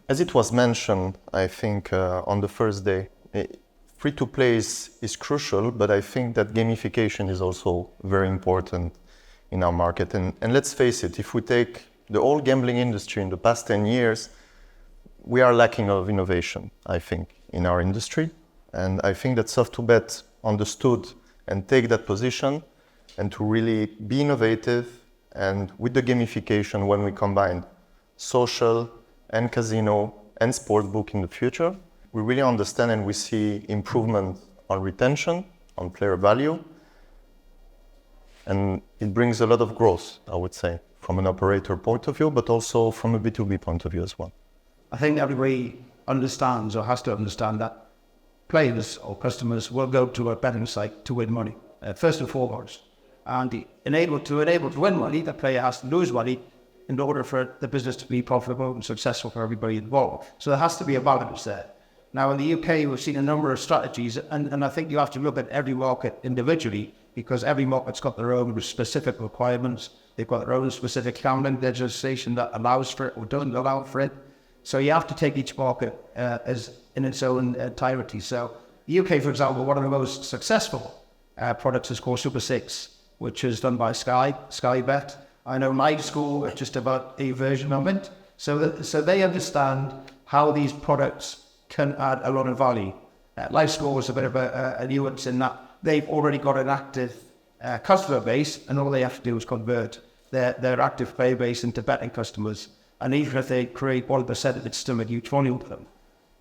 As it was mentioned, I think on the first day, free-to-play is crucial, but I think that gamification is also very important in our market. And let's face it, if we take the whole gambling industry in the past 10 years, we are lacking of innovation, I think, in our industry. And I think that Soft2Bet understood and take that position and to really be innovative. And with the gamification, when we combine social and casino and sportsbook in the future, we really understand and we see improvement on retention, on player value. And it brings a lot of growth, I would say, from an operator point of view, but also from a B2B point of view as well. I think everybody understands or has to understand that players or customers will go to a betting site to win money, first and foremost. And to enable to win money, the player has to lose money in order for the business to be profitable and successful for everybody involved. So there has to be a balance there. Now in the UK, we've seen a number of strategies, and I think you have to look at every market individually because every market's got their own specific requirements. They've got their own specific gambling legislation that allows for it or doesn't allow for it. So you have to take each market as in its own entirety. So the UK, for example, one of the most successful products is called Super 6, which is done by Sky Bet. I know my school are just about a version of it. So they understand how these products can add a lot of value. Life Score is a bit of a nuance in that they've already got an active customer base, and all they have to do is convert their active player base into betting customers. And even if they create 1%, it's still a huge volume for them.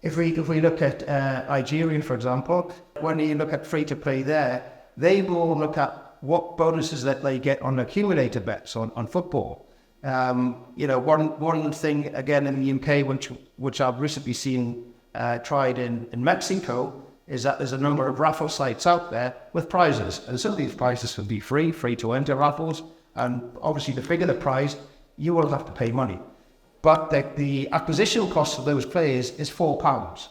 If we look at Nigeria, for example, when you look at free-to-play there, they will look at what bonuses that they get on accumulator bets on football. One thing, again, in the UK, which I've recently seen tried in Mexico, is that there's a number of raffle sites out there with prizes. And some of these prizes can be free to enter raffles. And obviously, the bigger the prize, you will have to pay money. But the acquisition cost of those players is £4,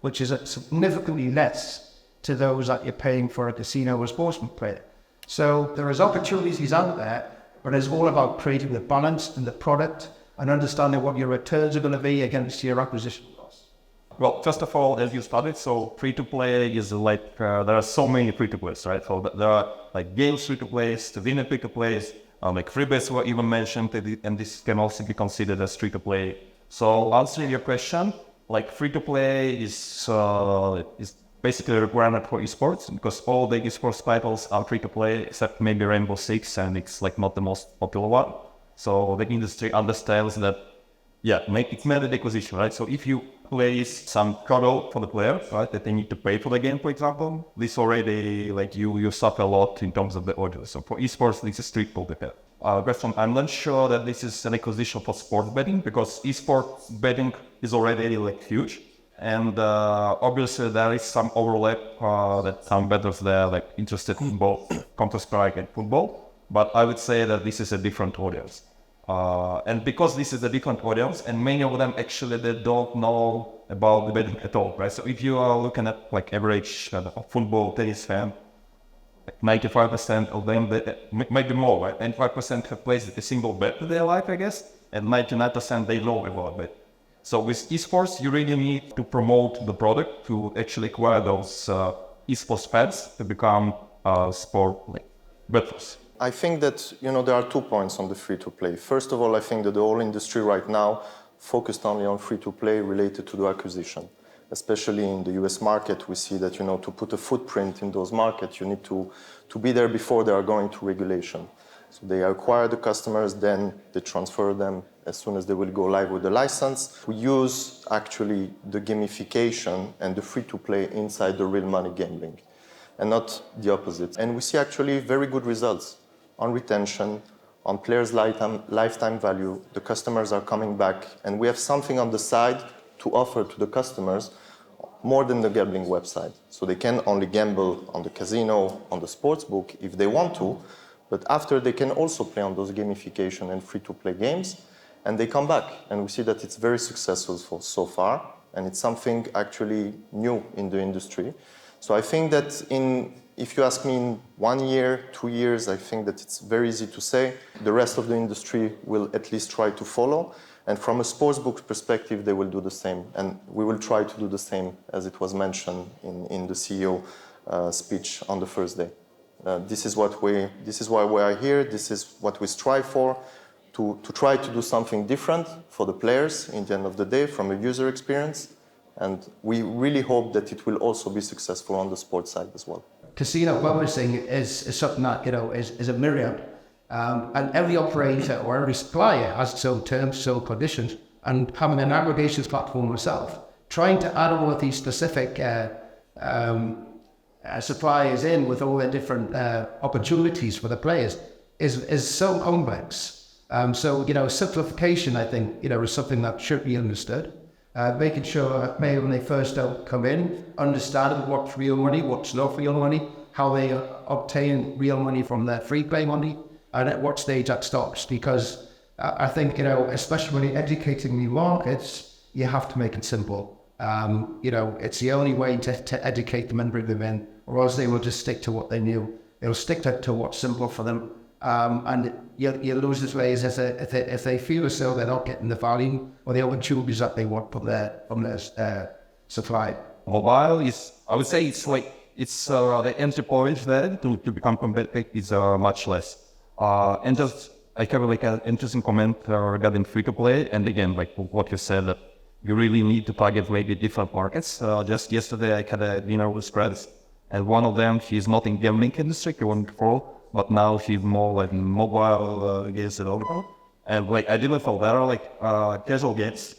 which is significantly less to those that you're paying for a casino or sportsman player. So there is opportunities out there, but it's all about creating the balance in the product and understanding what your returns are going to be against your acquisition costs. Well, first of all, as you started, so free-to-play is like, there are so many free-to-plays, right? So there are like games free-to-plays, winner free-to-plays, like freebets were even mentioned, and this can also be considered as free-to-play. So answering your question, like free-to-play is basically a requirement for esports because all the esports titles are free-to-play except maybe Rainbow Six, and it's like not the most popular one. So the industry understands that, it's mandate acquisition, right? So if you place some hurdle for the player, right, that they need to pay for the game, for example, this already, like you suffer a lot in terms of the audience. So for esports, this is triple the pay. Question, I'm not sure that this is an acquisition for sports betting because esports betting is already like huge. And obviously there is some overlap that some bettors there like interested in both Counter-Strike and football. But I would say that this is a different audience. And because this is a different audience, and many of them actually they don't know about the betting at all, right? So if you are looking at like average football, tennis fan, like 95% of them, maybe more, right? 95% have placed a single bet in their life, I guess, and 99% they know about it. So with esports, you really need to promote the product to actually acquire those esports fans to become sport bettors. I think that, there are 2 points on the free-to-play. First of all, I think that the whole industry right now focused only on free-to-play related to the acquisition. Especially in the US market, we see that, to put a footprint in those markets, you need to be there before they are going to regulation. So they acquire the customers, then they transfer them as soon as they will go live with the license. We use actually the gamification and the free-to-play inside the real money gambling and not the opposite. And we see actually very good results on retention, on players' lifetime value. The customers are coming back, and we have something on the side to offer to the customers more than the gambling website. So they can only gamble on the casino, on the sports book if they want to, but after they can also play on those gamification and free-to-play games, and they come back. And we see that it's very successful so far, and it's something actually new in the industry. So I think that if you ask me in 1 year, 2 years, I think that it's very easy to say. The rest of the industry will at least try to follow. And from a sportsbook perspective, they will do the same. And we will try to do the same, as it was mentioned in the CEO speech on the first day. This is why we are here. This is what we strive for, to try to do something different for the players in the end of the day from a user experience. And we really hope that it will also be successful on the sports side as well. Casino publishing is something that, is a myriad. And every operator or every supplier has its own terms, its own conditions, and having an aggregation platform itself, trying to add all of these specific suppliers in with all their different opportunities for the players is so complex. So, simplification, I think, is something that should be understood. Making sure maybe when they first don't come in, understanding what's real money, what's not real money, how they obtain real money from their free play money, and at what stage that stops. Because I think, especially when you're educating new markets, you have to make it simple. It's the only way to educate them and bring them in, or else they will just stick to what they knew. They'll stick to what's simple for them. And you lose this ways if they feel as though they're not getting the value or the opportunities that they want from their supply. Mobile is, I would say, the entry point there to become competitive is much less. And just I have an interesting comment regarding free to play. And again, like what you said, that you really need to target maybe different markets. Just yesterday, I had a dinner with friends, and one of them, he's not in gambling industry, he wasn't before, but now he's more like mobile games and all. And like I didn't know there are like casual games,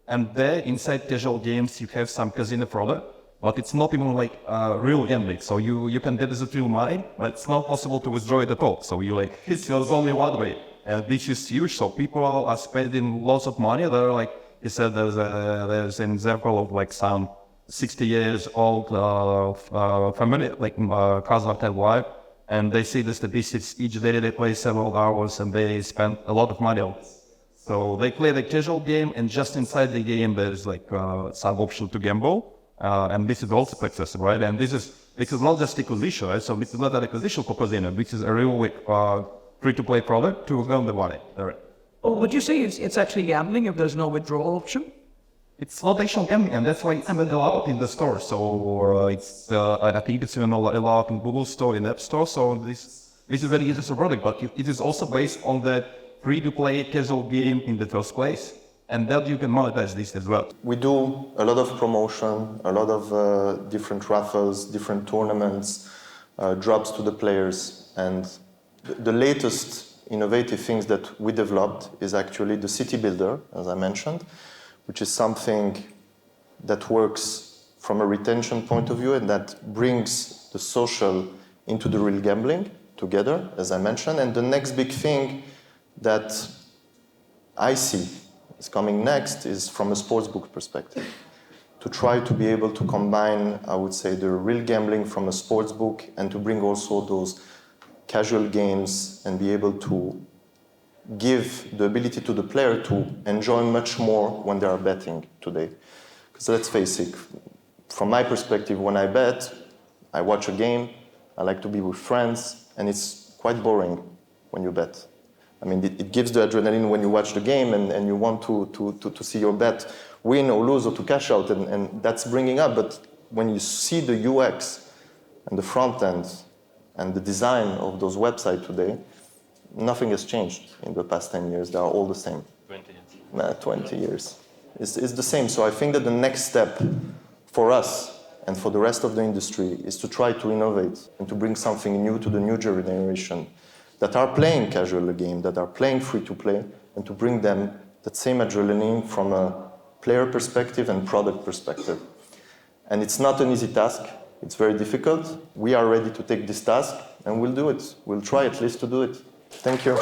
and there inside casual games you have some casino product, but it's not even like real gambling. So you can deposit real money, but it's not possible to withdraw it at all. So there's only one way, and this is huge. So people are spending lots of money. They're like, he said, there's an example of like some 60 years old family, like husband and wife. And they see the statistics, each day they play several hours and they spend a lot of money on it. So they play the casual game, and just inside the game there's like some option to gamble. And this is also successful, right? And this is not just acquisition, right? So this is not an acquisition for casino. This is a real free-to-play product to earn the money. Right. Oh, would you say it's actually gambling if there's no withdrawal option? It's not actual gambling, and that's why it's even allowed in the store. So I think it's even allowed in Google Store, in App Store. So this is very interesting product, but it is also based on the free-to-play casual game in the first place, and that you can monetize this as well. We do a lot of promotion, a lot of different raffles, different tournaments, drops to the players, and the latest innovative things that we developed is actually the City Builder, as I mentioned, which is something that works from a retention point of view and that brings the social into the real gambling together, as I mentioned. And the next big thing that I see is coming next is from a sportsbook perspective, to try to be able to combine, I would say, the real gambling from a sportsbook and to bring also those casual games and be able to give the ability to the player to enjoy much more when they are betting today. Because let's face it, from my perspective, when I bet, I watch a game, I like to be with friends, and it's quite boring when you bet. I mean, it gives the adrenaline when you watch the game and you want to see your bet win or lose or to cash out, and that's bringing up. But when you see the UX and the front end and the design of those websites today, nothing has changed in the past 10 years. They are all the same. 20 years. 20 years. It's the same. So I think that the next step for us and for the rest of the industry is to try to innovate and to bring something new to the new generation that are playing casual game, that are playing free-to-play, and to bring them that same adrenaline from a player perspective and product perspective. And it's not an easy task. It's very difficult. We are ready to take this task, and we'll do it. We'll try at least to do it. Thank you.